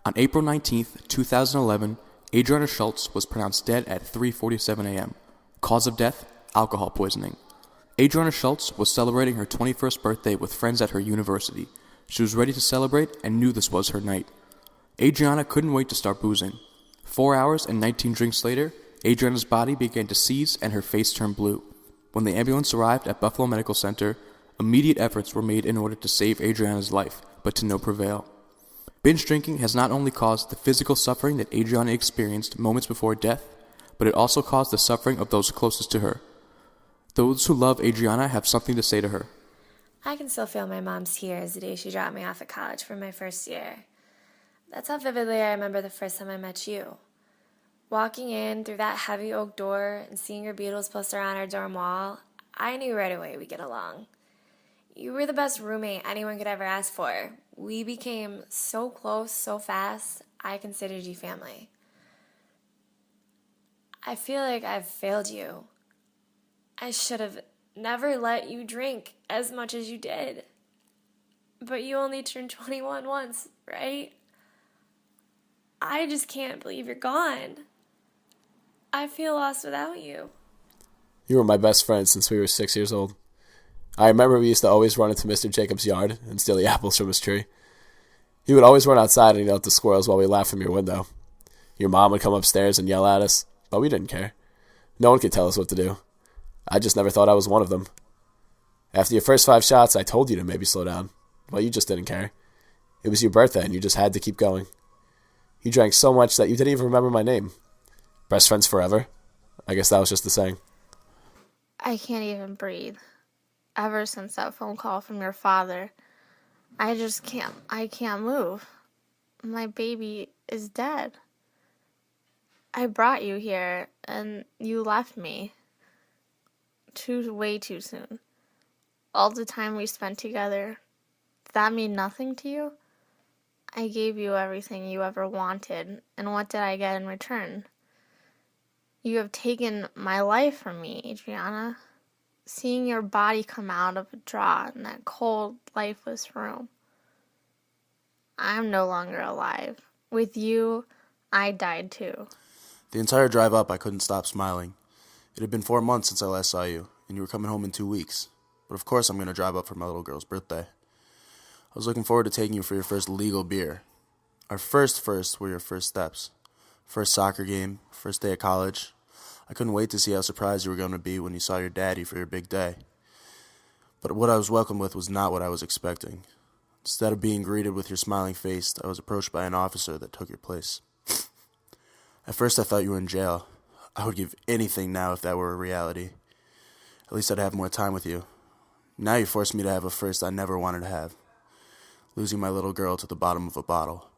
On April 19th, 2011, Adriana Schultz was pronounced dead at 3:47 a.m. Cause of death, alcohol poisoning. Adriana Schultz was celebrating her 21st birthday with friends at her university. She was ready to celebrate and knew this was her night. Adriana couldn't wait to start boozing. 4 hours and 19 drinks later, Adriana's body began to seize and her face turned blue. When the ambulance arrived at Buffalo Medical Center, immediate efforts were made in order to save Adriana's life, but to no avail. Binge drinking has not only caused the physical suffering that Adriana experienced moments before death, but it also caused the suffering of those closest to her. Those who love Adriana have something to say to her. I can still feel my mom's tears the day she dropped me off at college for my first year. That's how vividly I remember the first time I met you. Walking in through that heavy oak door and seeing your Beatles poster on our dorm wall, I knew right away we'd get along. You were the best roommate anyone could ever ask for. We became so close so fast, I considered you family. I feel like I've failed you. I should have never let you drink as much as you did. But you only turned 21 once, right? I just can't believe you're gone. I feel lost without you. You were my best friend since we were 6 years old. I remember we used to always run into Mr. Jacobs' yard and steal the apples from his tree. He would always run outside and yell at the squirrels while we laughed from your window. Your mom would come upstairs and yell at us, but we didn't care. No one could tell us what to do. I just never thought I was one of them. After your first 5 shots, I told you to maybe slow down, but you just didn't care. It was your birthday and you just had to keep going. You drank so much that you didn't even remember my name. Best friends forever? I guess that was just the saying. I can't even breathe. Ever since that phone call from your father, I can't move. My baby is dead. I brought you here, and you left me. Way too soon. All the time we spent together, did that mean nothing to you? I gave you everything you ever wanted, and what did I get in return? You have taken my life from me, Adriana. Seeing your body come out of a drawer in that cold, lifeless room. I'm no longer alive. With you, I died too. The entire drive up, I couldn't stop smiling. It had been 4 months since I last saw you, and you were coming home in 2 weeks. But of course I'm going to drive up for my little girl's birthday. I was looking forward to taking you for your first legal beer. Our first were your first steps. First soccer game, first day at college. I couldn't wait to see how surprised you were going to be when you saw your daddy for your big day. But what I was welcomed with was not what I was expecting. Instead of being greeted with your smiling face, I was approached by an officer that took your place. At first I thought you were in jail. I would give anything now if that were a reality. At least I'd have more time with you. Now you forced me to have a first I never wanted to have. Losing my little girl to the bottom of a bottle.